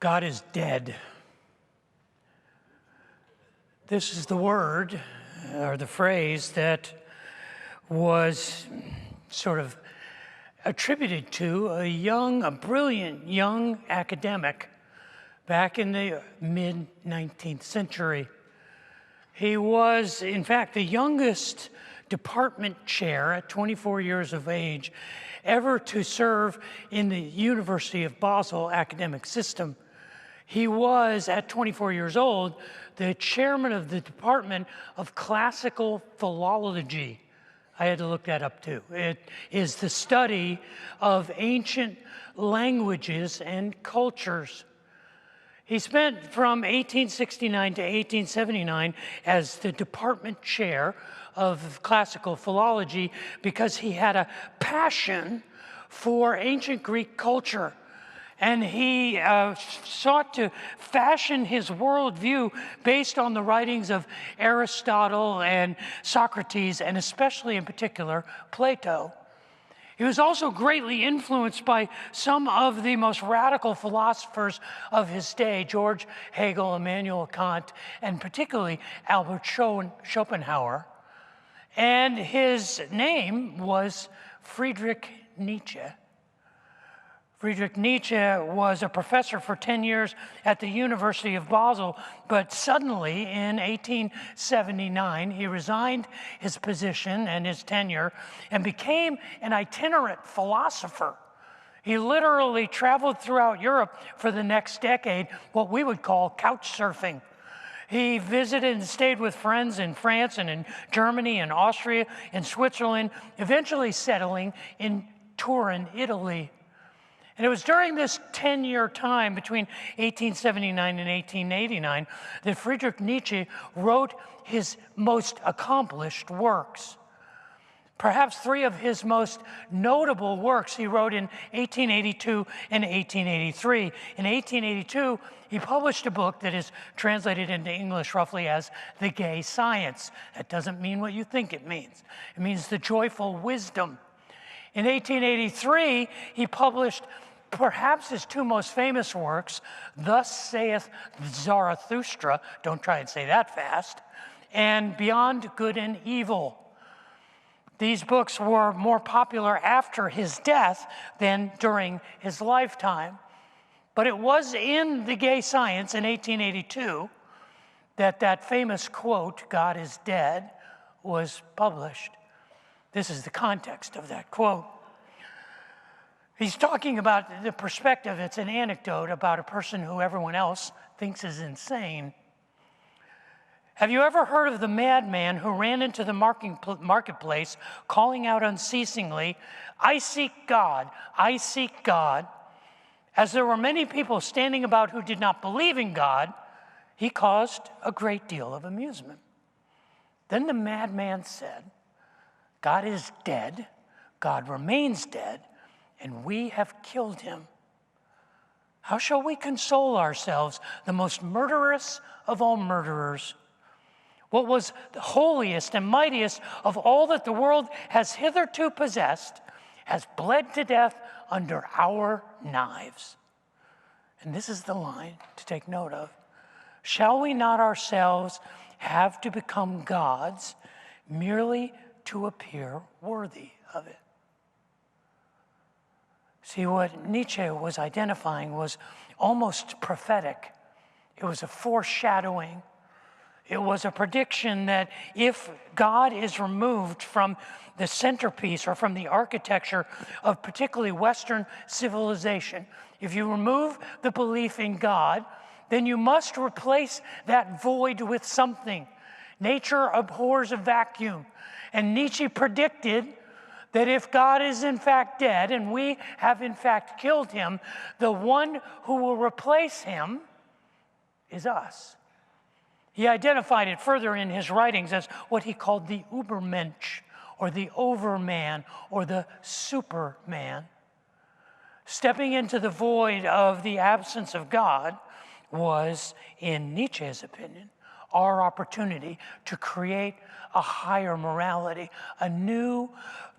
God is dead. This is the word or the phrase that was sort of attributed to a brilliant young academic back in the mid-19th century. He was, in fact, the youngest department chair at 24 years of age ever to serve in the University of Basel academic system. He was, at 24 years old, the chairman of the Department of Classical Philology. I had to look that up too. It is the study of ancient languages and cultures. He spent from 1869 to 1879 as the department chair of classical philology because he had a passion for ancient Greek culture. And he sought to fashion his worldview based on the writings of Aristotle and Socrates, and especially in particular, Plato. He was also greatly influenced by some of the most radical philosophers of his day, George Hegel, Immanuel Kant, and particularly Albert Schopenhauer. And his name was Friedrich Nietzsche. Friedrich Nietzsche was a professor for 10 years at the University of Basel, but suddenly in 1879, he resigned his position and his tenure and became an itinerant philosopher. He literally traveled throughout Europe for the next decade, what we would call couch surfing. He visited and stayed with friends in France and in Germany and Austria and Switzerland, eventually settling in Turin, Italy. And it was during this 10-year time between 1879 and 1889 that Friedrich Nietzsche wrote his most accomplished works. Perhaps three of his most notable works he wrote in 1882 and 1883. In 1882, he published a book that is translated into English roughly as The Gay Science. That doesn't mean what you think it means. It means the joyful wisdom. In 1883, he published perhaps his two most famous works, Thus Saith Zarathustra, don't try and say that fast, and Beyond Good and Evil. These books were more popular after his death than during his lifetime. But it was in The Gay Science in 1882 that famous quote, God is dead, was published. This is the context of that quote. He's talking about the perspective. It's an anecdote about a person who everyone else thinks is insane. Have you ever heard of the madman who ran into the marketplace calling out unceasingly, I seek God, I seek God? As there were many people standing about who did not believe in God, he caused a great deal of amusement. Then the madman said, God is dead, God remains dead, and we have killed him. How shall we console ourselves, the most murderous of all murderers? What was the holiest and mightiest of all that the world has hitherto possessed has bled to death under our knives. And this is the line to take note of. Shall we not ourselves have to become gods merely to appear worthy of it? See, what Nietzsche was identifying was almost prophetic. It was a foreshadowing. It was a prediction that if God is removed from the centerpiece or from the architecture of particularly Western civilization, if you remove the belief in God, then you must replace that void with something. Nature abhors a vacuum. And Nietzsche predicted that if God is in fact dead and we have in fact killed him, the one who will replace him is us. He identified it further in his writings as what he called the Übermensch, or the overman, or the superman. Stepping into the void of the absence of God was, in Nietzsche's opinion, our opportunity to create a higher morality, a new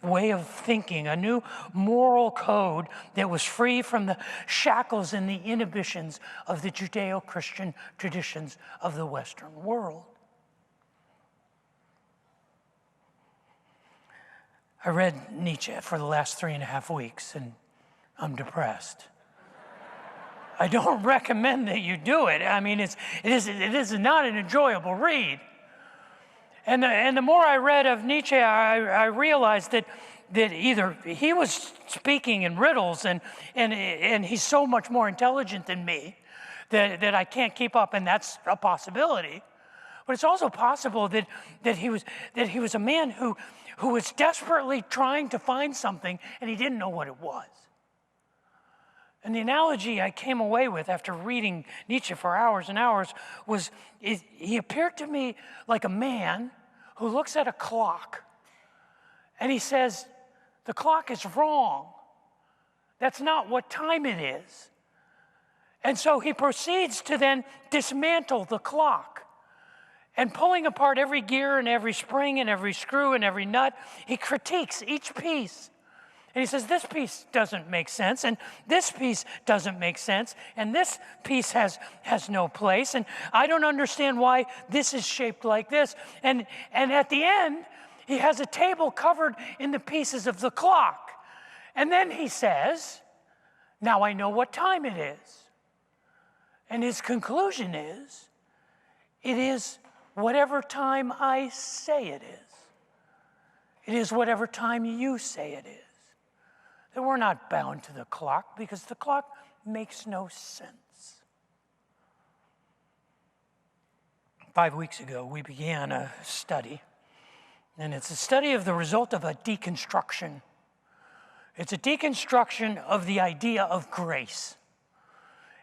way of thinking, a new moral code that was free from the shackles and the inhibitions of the Judeo-Christian traditions of the Western world. I read Nietzsche for the last 3.5 weeks, and I'm depressed. I don't recommend that you do it. I mean, it is not an enjoyable read. And the more I read of Nietzsche, I realized that either he was speaking in riddles, and he's so much more intelligent than me that I can't keep up, and that's a possibility. But it's also possible that he was a man who was desperately trying to find something, and he didn't know what it was. And the analogy I came away with after reading Nietzsche for hours and hours was he appeared to me like a man who looks at a clock and he says, the clock is wrong. That's not what time it is. And so he proceeds to then dismantle the clock. And pulling apart every gear and every spring and every screw and every nut, he critiques each piece. And he says, this piece doesn't make sense, and this piece doesn't make sense, and this piece has no place, and I don't understand why this is shaped like this. And at the end, he has a table covered in the pieces of the clock. And then he says, now I know what time it is. And his conclusion is, it is whatever time I say it is. It is whatever time you say it is. That we're not bound to the clock because the clock makes no sense. 5 weeks ago, we began a study, and it's a study of the result of a deconstruction. It's a deconstruction of the idea of grace.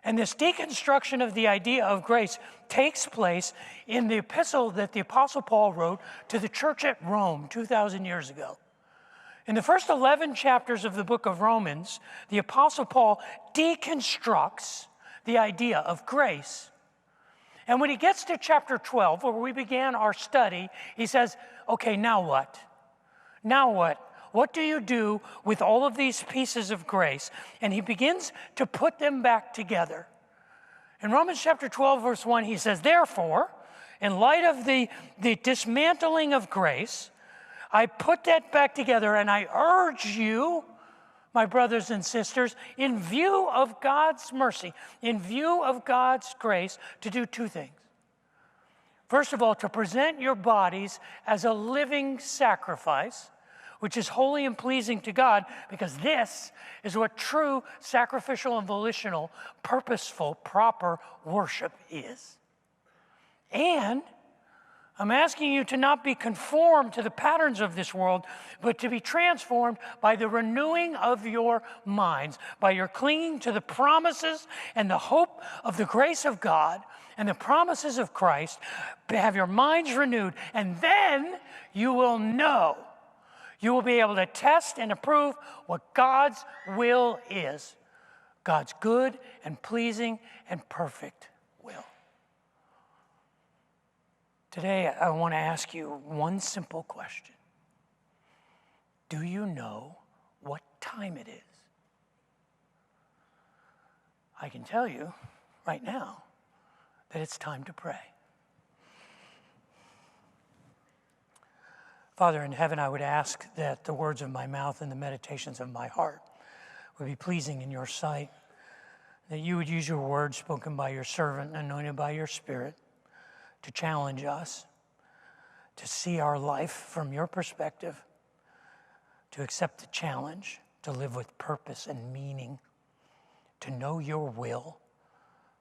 And this deconstruction of the idea of grace takes place in the epistle that the Apostle Paul wrote to the church at Rome 2,000 years ago. In the first 11 chapters of the book of Romans, the Apostle Paul deconstructs the idea of grace. And when he gets to chapter 12, where we began our study, he says, okay, now what? Now what? What do you do with all of these pieces of grace? And he begins to put them back together. In Romans chapter 12, verse 1, he says, therefore, in light of the dismantling of grace, I put that back together, and I urge you, my brothers and sisters, in view of God's mercy, in view of God's grace, to do two things. First of all, to present your bodies as a living sacrifice, which is holy and pleasing to God, because this is what true sacrificial and volitional, purposeful, proper worship is. And I'm asking you to not be conformed to the patterns of this world, but to be transformed by the renewing of your minds, by your clinging to the promises and the hope of the grace of God and the promises of Christ. Have your minds renewed, and then you will know. You will be able to test and approve what God's will is, God's good and pleasing and perfect will. Today, I want to ask you one simple question. Do you know what time it is? I can tell you right now that it's time to pray. Father in heaven, I would ask that the words of my mouth and the meditations of my heart would be pleasing in your sight, that you would use your words spoken by your servant and anointed by your Spirit to challenge us, to see our life from your perspective, to accept the challenge, to live with purpose and meaning, to know your will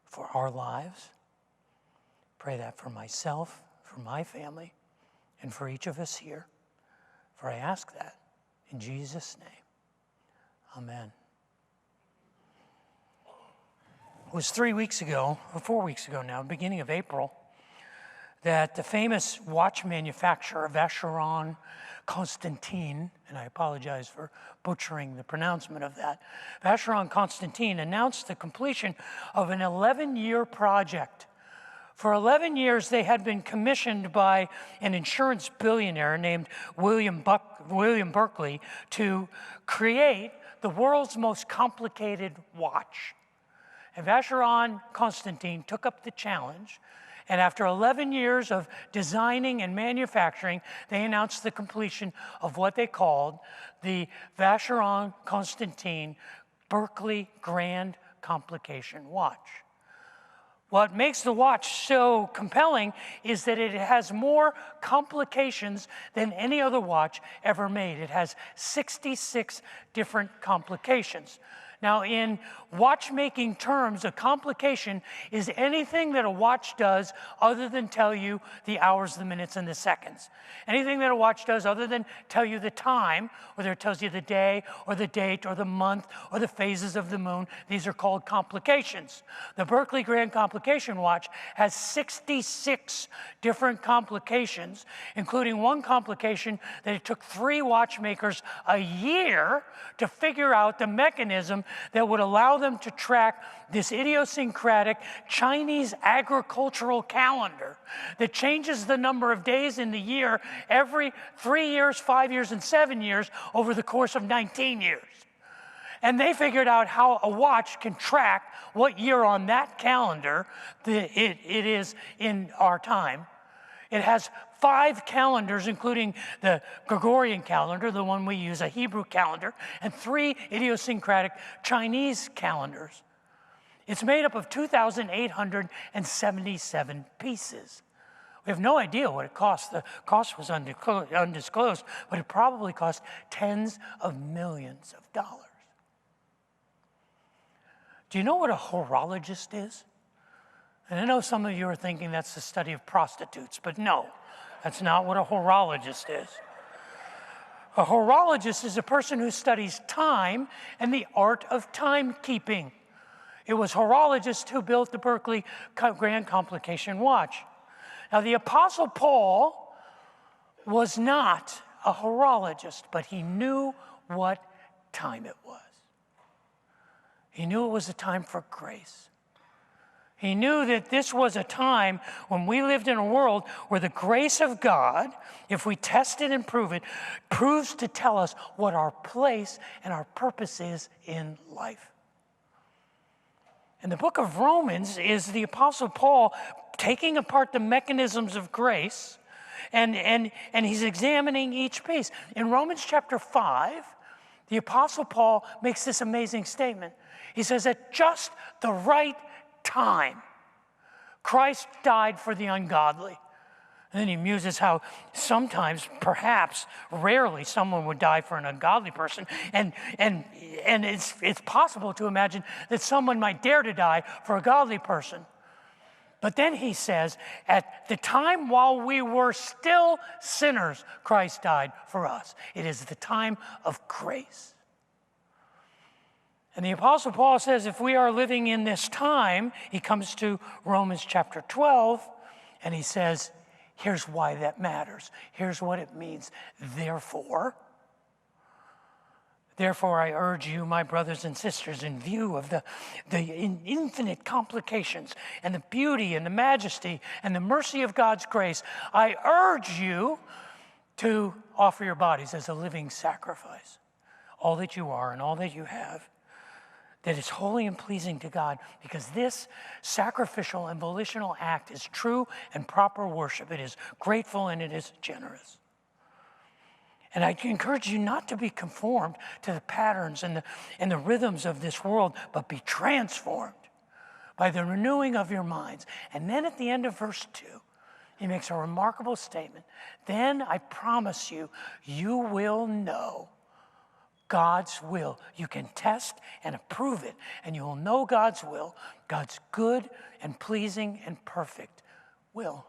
for our lives. Pray that for myself, for my family, and for each of us here. For I ask that in Jesus' name. Amen. It was 3 weeks ago, or 4 weeks ago now, beginning of April, that the famous watch manufacturer, Vacheron Constantin, and I apologize for butchering the pronouncement of that, Vacheron Constantin announced the completion of an 11-year project For 11 years, they had been commissioned by an insurance billionaire named William Berkeley to create the world's most complicated watch. And Vacheron Constantin took up the challenge, and after 11 years of designing and manufacturing, they announced the completion of what they called the Vacheron Constantin Berkeley Grand Complication Watch. What makes the watch so compelling is that it has more complications than any other watch ever made. It has 66 different complications. Now, in watchmaking terms, a complication is anything that a watch does other than tell you the hours, the minutes, and the seconds. Anything that a watch does other than tell you the time, whether it tells you the day or the date or the month or the phases of the moon, these are called complications. The Berkeley Grand Complication Watch has 66 different complications, including one complication that it took 3 watchmakers a year to figure out the mechanism that would allow them to track this idiosyncratic Chinese agricultural calendar that changes the number of days in the year every 3 years, 5 years, and 7 years over the course of 19 years. And they figured out how a watch can track what year on that calendar it is in our time. It has 5 calendars, including the Gregorian calendar, the one we use, a Hebrew calendar, and 3 idiosyncratic Chinese calendars. It's made up of 2,877 pieces. We have no idea what it cost. The cost was undisclosed, but it probably cost tens of millions of dollars. Do you know what a horologist is? And I know some of you are thinking that's the study of prostitutes, but no, that's not what a horologist is. A horologist is a person who studies time and the art of timekeeping. It was horologists who built the Berkeley Grand Complication Watch. Now, the Apostle Paul was not a horologist, but he knew what time it was. He knew it was a time for grace. He knew that this was a time when we lived in a world where the grace of God, if we test it and prove it, proves to tell us what our place and our purpose is in life. And the book of Romans is the Apostle Paul taking apart the mechanisms of grace, and he's examining each piece. In Romans chapter 5, the Apostle Paul makes this amazing statement. He says, at just the right time, Christ died for the ungodly. And then he muses how sometimes, perhaps, rarely, someone would die for an ungodly person. And it's possible to imagine that someone might dare to die for a godly person. But then he says, at the time while we were still sinners, Christ died for us. It is the time of grace. And the Apostle Paul says if we are living in this time, he comes to Romans chapter 12, and he says, here's why that matters. Here's what it means. Therefore, I urge you, my brothers and sisters, in view of the infinite complications and the beauty and the majesty and the mercy of God's grace, I urge you to offer your bodies as a living sacrifice, all that you are and all that you have, that is holy and pleasing to God, because this sacrificial and volitional act is true and proper worship. It is grateful and it is generous. And I encourage you not to be conformed to the patterns and the rhythms of this world, but be transformed by the renewing of your minds. And then at the end of verse 2, he makes a remarkable statement. Then I promise you, you will know God's will. You can test and approve it, and you will know God's will, God's good and pleasing and perfect will.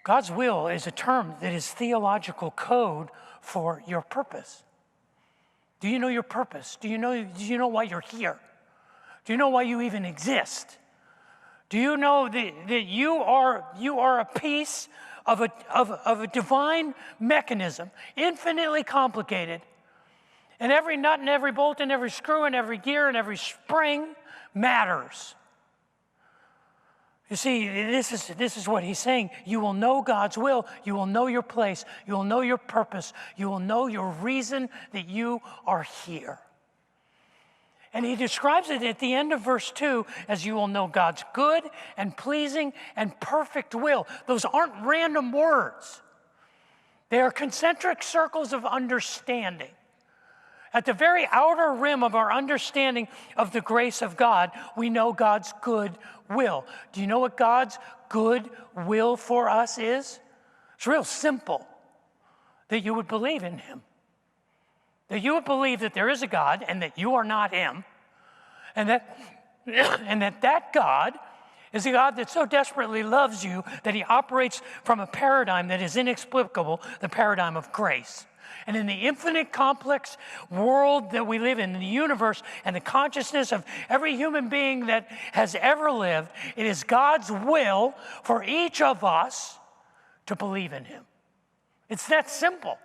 God's will is a term that is theological code for your purpose. Do you know your purpose? Do you know why you're here? Do you know why you even exist? Do you know that you are a piece of a divine mechanism, infinitely complicated, and every nut and every bolt and every screw and every gear and every spring matters. You see, this is what he's saying. You will know God's will. You will know your place. You will know your purpose. You will know your reason that you are here. And he describes it at the end of verse 2 as you will know God's good and pleasing and perfect will. Those aren't random words. They are concentric circles of understanding. At the very outer rim of our understanding of the grace of God, we know God's good will. Do you know what God's good will for us is? It's real simple. That you would believe in him. That you would believe that there is a God and that you are not him. And that God is a God that so desperately loves you that he operates from a paradigm that is inexplicable, the paradigm of grace. And in the infinite complex world that we live in the universe and the consciousness of every human being that has ever lived, it is God's will for each of us to believe in him. It's that simple.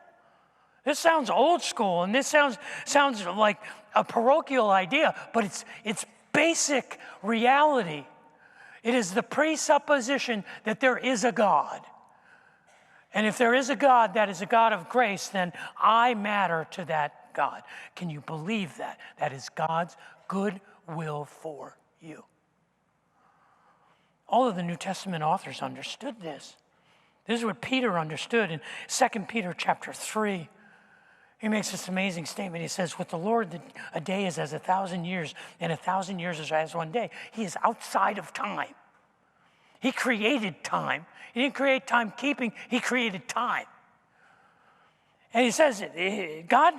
This sounds old school and this sounds like a parochial idea, but it's basic reality. It is the presupposition that there is a God. And if there is a God that is a God of grace, then I matter to that God. Can you believe that? That is God's good will for you. All of the New Testament authors understood this. This is what Peter understood in 2 Peter chapter 3. He makes this amazing statement. He says, with the Lord, a day is as 1,000 years, and 1,000 years is as one day. He is outside of time. He created time. He didn't create timekeeping. He created time. And he says, God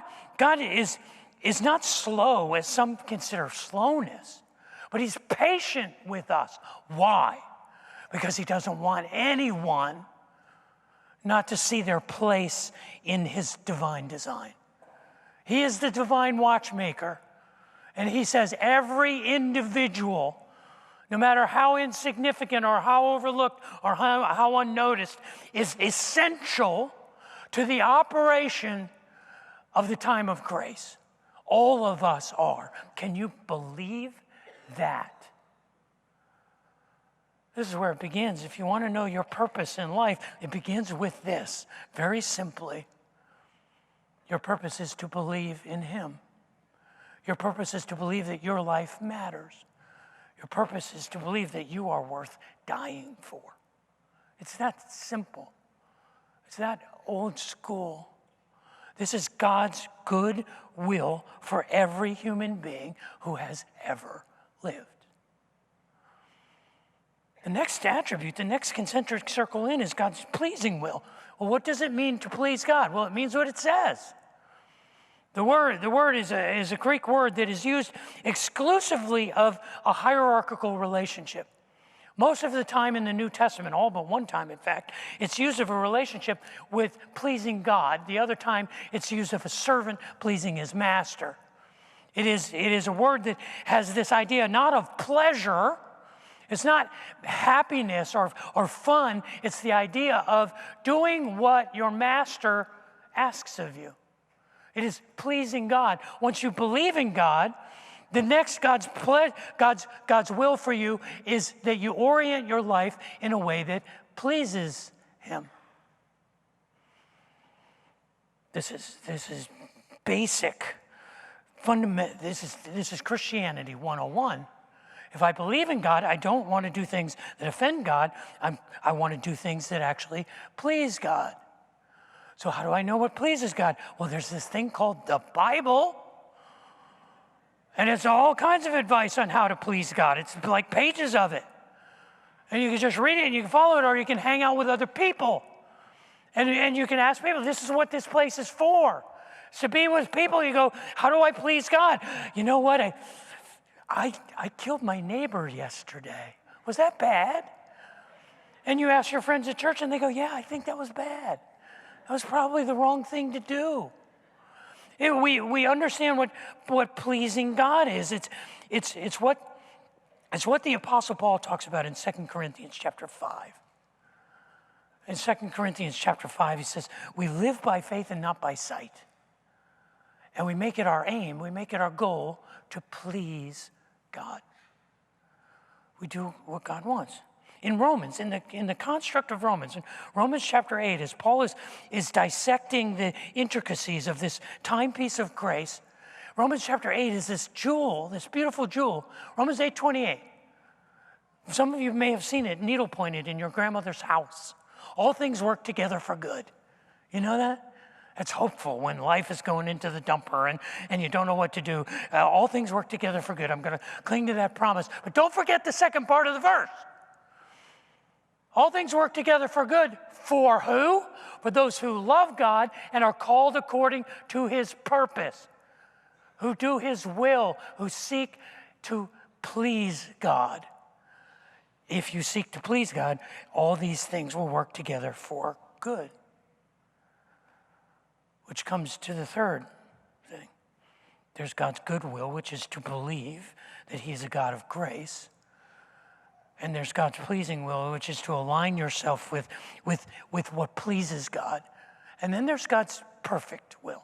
is not slow, as some consider slowness, but he's patient with us. Why? Because he doesn't want anyone not to see their place in his divine design. He is the divine watchmaker. And he says every individual, no matter how insignificant or how overlooked or how unnoticed, is essential to the operation of the time of grace. All of us are. Can you believe that? This is where it begins. If you want to know your purpose in life, it begins with this, very simply. Your purpose is to believe in him. Your purpose is to believe that your life matters. Your purpose is to believe that you are worth dying for. It's that simple. It's that old school. This is God's good will for every human being who has ever lived. The next attribute, the next concentric circle in is God's pleasing will. Well, what does it mean to please God? Well, it means what it says. The word is a Greek word that is used exclusively of a hierarchical relationship. Most of the time in the New Testament, all but one time, in fact, it's used of a relationship with pleasing God. The other time, it's used of a servant pleasing his master. It is a word that has this idea not of pleasure. It's not happiness or fun. It's the idea of doing what your master asks of you. It is pleasing God. Once you believe in God, the next God's will for you is that you orient your life in a way that pleases him. This is basic, fundamental. This is Christianity 101. If I believe in God, I don't want to do things that offend God. I want to do things that actually please God. So how do I know what pleases God? Well, there's this thing called the Bible. And it's all kinds of advice on how to please God. It's like pages of it. And you can just read it and you can follow it, or you can hang out with other people. And you can ask people, this is what this place is for. To be with people, you go, how do I please God? You know what? I killed my neighbor yesterday. Was that bad? And you ask your friends at church and they go, yeah, I think that was bad. That was probably the wrong thing to do. We understand what pleasing God is. It's what the Apostle Paul talks about in 2 Corinthians chapter 5. In 2 Corinthians chapter 5, he says, we live by faith and not by sight. And we make it our aim, we make it our goal to please God. We do what God wants. In Romans, in the construct of Romans, in Romans chapter 8, as Paul is dissecting the intricacies of this timepiece of grace, Romans chapter 8 is this jewel, this beautiful jewel. Romans 8:28. Some of you may have seen it needle-pointed in your grandmother's house. All things work together for good. You know that? It's hopeful when life is going into the dumper and you don't know what to do. All things work together for good. I'm going to cling to that promise. But don't forget the second part of the verse. All things work together for good. For who? For those who love God and are called according to his purpose, who do his will, who seek to please God. If you seek to please God, all these things will work together for good. Which comes to the third thing. There's God's goodwill, which is to believe that he's a God of grace. And there's God's pleasing will, which is to align yourself with what pleases God. And then there's God's perfect will.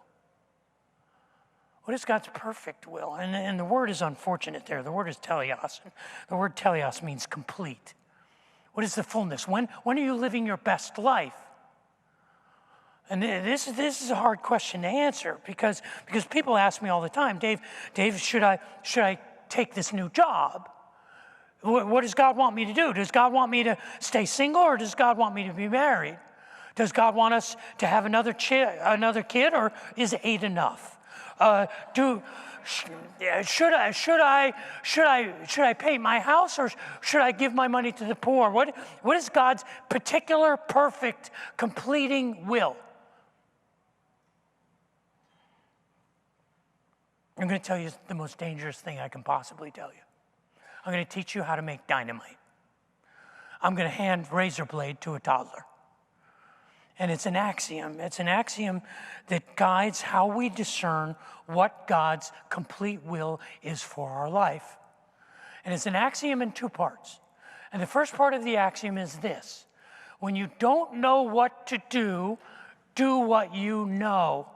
What is God's perfect will? And the word is unfortunate there. The word is teleos. The word teleos means complete. What is the fullness? When are you living your best life? And this is a hard question to answer because people ask me all the time, Dave, should I take this new job? What does God want me to do? Does God want me to stay single or does God want me to be married? Does God want us to have another kid or is 8 enough? Should I paint my house or should I give my money to the poor? What is God's particular, perfect, completing will? I'm going to tell you the most dangerous thing I can possibly tell you. I'm going to teach you how to make dynamite. I'm going to hand razor blade to a toddler. And it's an axiom. It's an axiom that guides how we discern what God's complete will is for our life. And it's an axiom in 2 parts. And the first part of the axiom is this. When you don't know what to do, do what you know.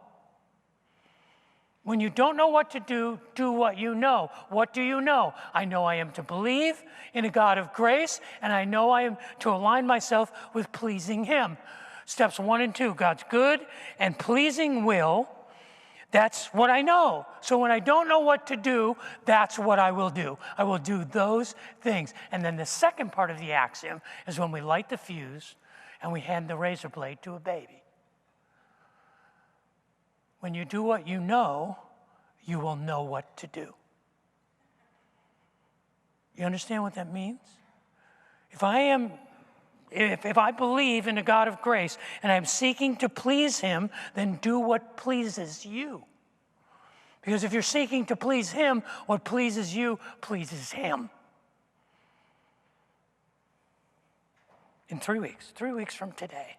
When you don't know what to do, do what you know. What do you know? I know I am to believe in a God of grace, and I know I am to align myself with pleasing him. Steps 1 and 2, God's good and pleasing will, that's what I know. So when I don't know what to do, that's what I will do. I will do those things. And then the second part of the axiom is when we light the fuse and we hand the razor blade to a baby. When you do what you know, you will know what to do. You understand what that means? If I believe in a God of grace and I'm seeking to please him, then do what pleases you. Because if you're seeking to please him, what pleases you pleases him. In 3 weeks from today,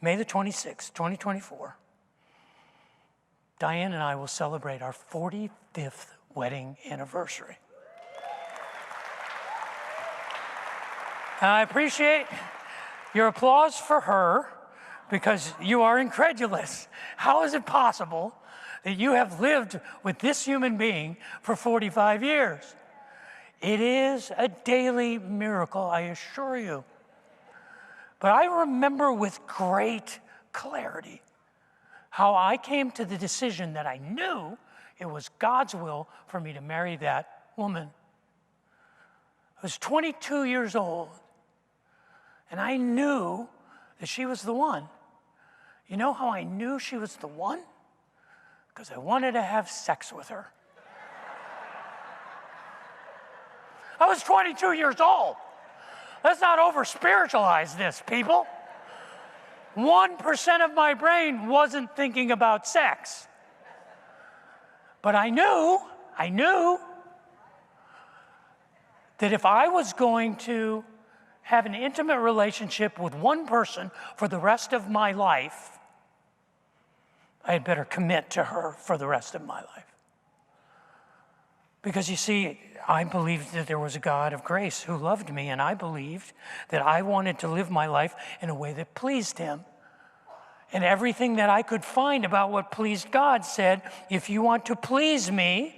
May the 26th, 2024, Diane and I will celebrate our 45th wedding anniversary. And I appreciate your applause for her because you are incredulous. How is it possible that you have lived with this human being for 45 years? It is a daily miracle, I assure you. But I remember with great clarity how I came to the decision that I knew it was God's will for me to marry that woman. I was 22 years old, and I knew that she was the one. You know how I knew she was the one? Because I wanted to have sex with her. I was 22 years old. Let's not over-spiritualize this, people. 1% of my brain wasn't thinking about sex. But I knew that if I was going to have an intimate relationship with one person for the rest of my life, I had better commit to her for the rest of my life. Because you see, I believed that there was a God of grace who loved me, and I believed that I wanted to live my life in a way that pleased him. And everything that I could find about what pleased God said, if you want to please me,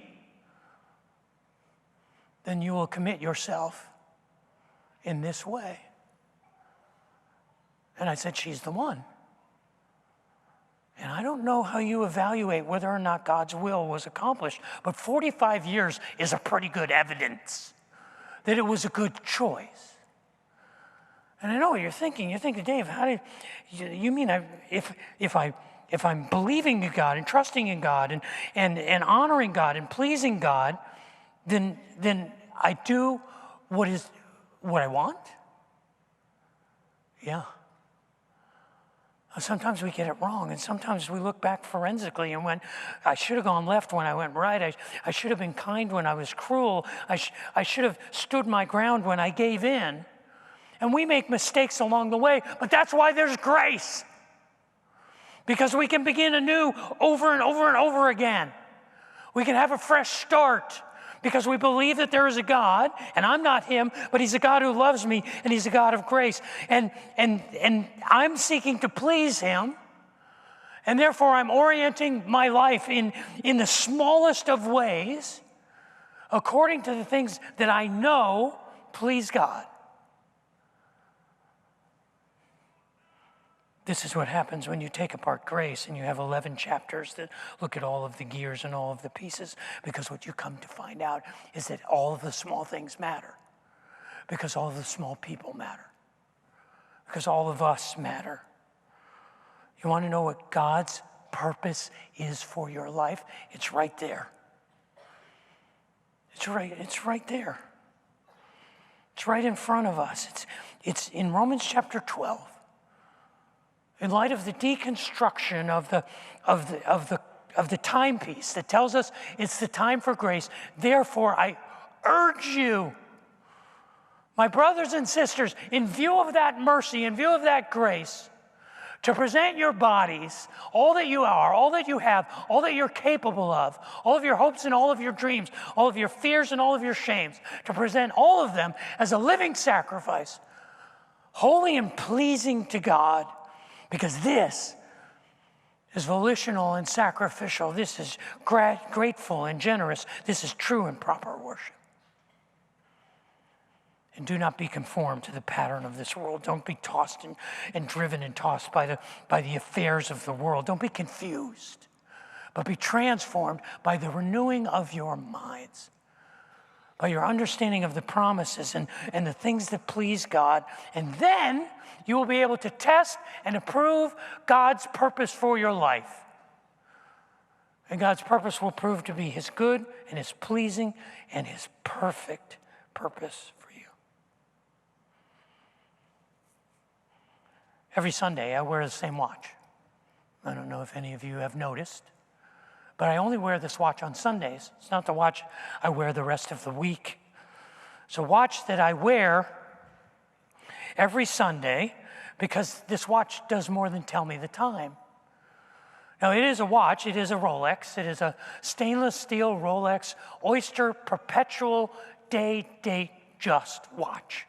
then you will commit yourself in this way. And I said, she's the one. And I don't know how you evaluate whether or not God's will was accomplished, but 45 years is a pretty good evidence that it was a good choice. And I know what you're thinking. You're thinking, Dave, how do you mean if I'm believing in God and trusting in God and honoring God and pleasing God, then I do what I want? Yeah. Sometimes we get it wrong, and sometimes we look back forensically and went, I should have gone left when I went right. I should have been kind when I was cruel. I should have stood my ground when I gave in. And we make mistakes along the way, but that's why there's grace. Because we can begin anew over and over and over again. We can have a fresh start because we believe that there is a God, and I'm not him, but he's a God who loves me, and he's a God of grace. And I'm seeking to please him, and therefore I'm orienting my life in the smallest of ways according to the things that I know please God. This is what happens when you take apart grace and you have 11 chapters that look at all of the gears and all of the pieces, because what you come to find out is that all of the small things matter, because all of the small people matter, because all of us matter. You want to know what God's purpose is for your life? It's right there. It's right there. It's right in front of us. It's in Romans chapter 12. In light of the deconstruction of the timepiece that tells us it's the time for grace, therefore I urge you, my brothers and sisters, in view of that mercy, in view of that grace, to present your bodies, all that you are, all that you have, all that you're capable of, all of your hopes and all of your dreams, all of your fears and all of your shames, to present all of them as a living sacrifice, holy and pleasing to God. Because this is volitional and sacrificial. This is grateful and generous. This is true and proper worship. And do not be conformed to the pattern of this world. Don't be tossed and driven and tossed by the affairs of the world. Don't be confused, but be transformed by the renewing of your minds, by your understanding of the promises and the things that please God. And then you will be able to test and approve God's purpose for your life. And God's purpose will prove to be his good and his pleasing and his perfect purpose for you. Every Sunday, I wear the same watch. I don't know if any of you have noticed, but I only wear this watch on Sundays. It's not the watch I wear the rest of the week. It's a watch that I wear every Sunday because this watch does more than tell me the time. Now, it is a watch. It is a Rolex. It is a stainless steel Rolex Oyster Perpetual Date Just watch.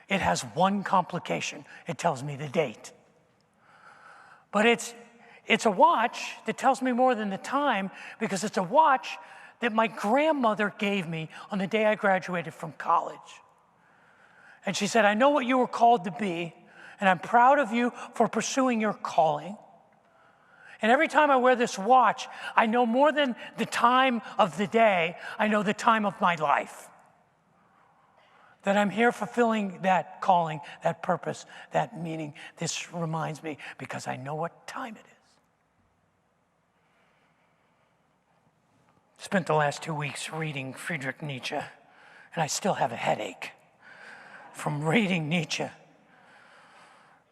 It has one complication. It tells me the date. But it's a watch that tells me more than the time, because it's a watch that my grandmother gave me on the day I graduated from college. And she said, I know what you were called to be, and I'm proud of you for pursuing your calling. And every time I wear this watch, I know more than the time of the day, I know the time of my life. That I'm here fulfilling that calling, that purpose, that meaning. This reminds me, because I know what time it is. Spent the last 2 weeks reading Friedrich Nietzsche, and I still have a headache from reading Nietzsche.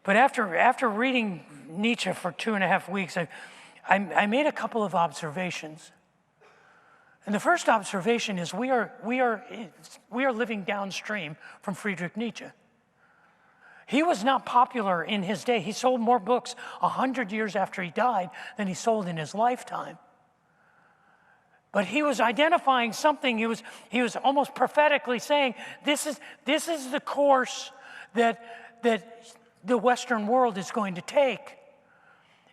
But after reading Nietzsche for 2.5 weeks, I made a couple of observations. And the first observation is we are living downstream from Friedrich Nietzsche. He was not popular in his day. He sold more books 100 years after he died than he sold in his lifetime. But he was identifying something. He was almost prophetically saying, this is the course that the Western world is going to take.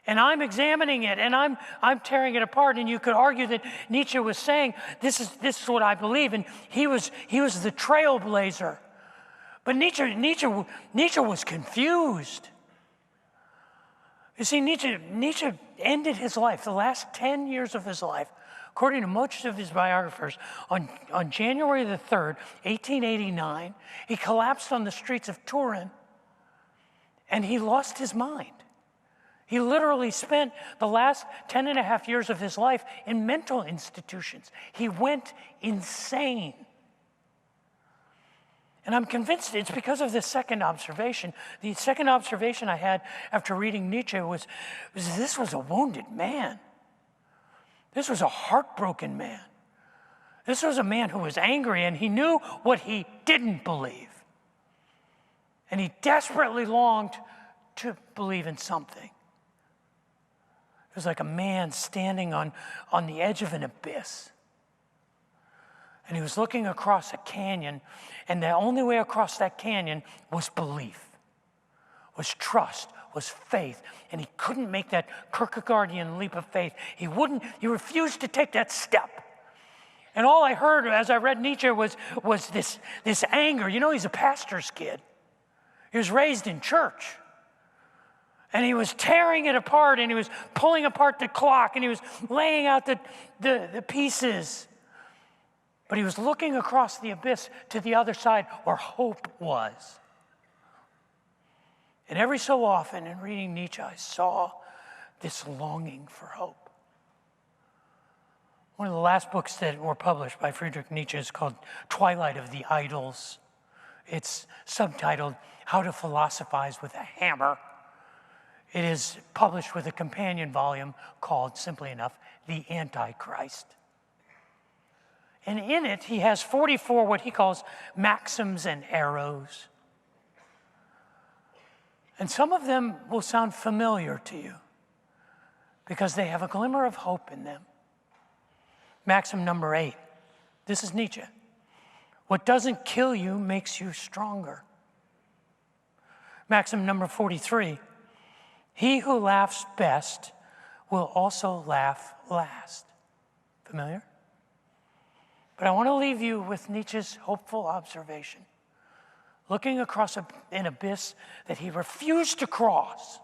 And I'm examining it, and I'm tearing it apart. And you could argue that Nietzsche was saying, this is what I believe. And he was the trailblazer. But Nietzsche was confused. You see, Nietzsche ended his life, the last 10 years of his life, according to most of his biographers, on January the 3rd, 1889, he collapsed on the streets of Turin, and he lost his mind. He literally spent the last 10 and a half years of his life in mental institutions. He went insane. And I'm convinced it's because of this second observation. The second observation I had after reading Nietzsche was this was a wounded man. This was a heartbroken man. This was a man who was angry, and he knew what he didn't believe. And he desperately longed to believe in something. It was like a man standing on the edge of an abyss. And he was looking across a canyon, and the only way across that canyon was belief, was trust, was faith. And he couldn't make that Kierkegaardian leap of faith. He refused to take that step. And all I heard as I read Nietzsche was this anger. You know, he's a pastor's kid. He was raised in church. And he was tearing it apart, and he was pulling apart the clock, and he was laying out the pieces. But he was looking across the abyss to the other side where hope was. And every so often in reading Nietzsche, I saw this longing for hope. One of the last books that were published by Friedrich Nietzsche is called Twilight of the Idols. It's subtitled How to Philosophize with a Hammer. It is published with a companion volume called, simply enough, The Antichrist. And in it, he has 44 what he calls maxims and arrows. And some of them will sound familiar to you because they have a glimmer of hope in them. Maxim number 8. This is Nietzsche. What doesn't kill you makes you stronger. Maxim number 43. He who laughs best will also laugh last. Familiar? But I want to leave you with Nietzsche's hopeful observation. Looking across an abyss that he refused to cross,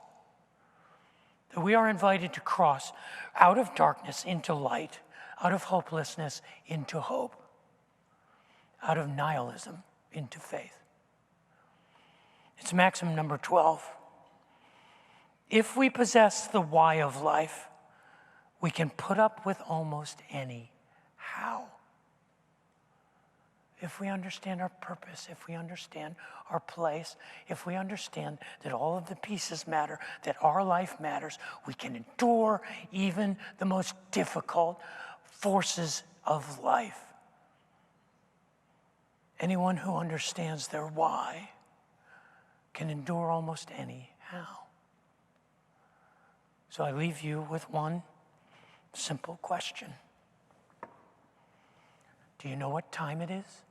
that we are invited to cross out of darkness into light, out of hopelessness into hope, out of nihilism into faith. It's maxim number 12. If we possess the why of life, we can put up with almost any how. If we understand our purpose, if we understand our place, if we understand that all of the pieces matter, that our life matters, we can endure even the most difficult forces of life. Anyone who understands their why can endure almost any how. So I leave you with one simple question. Do you know what time it is?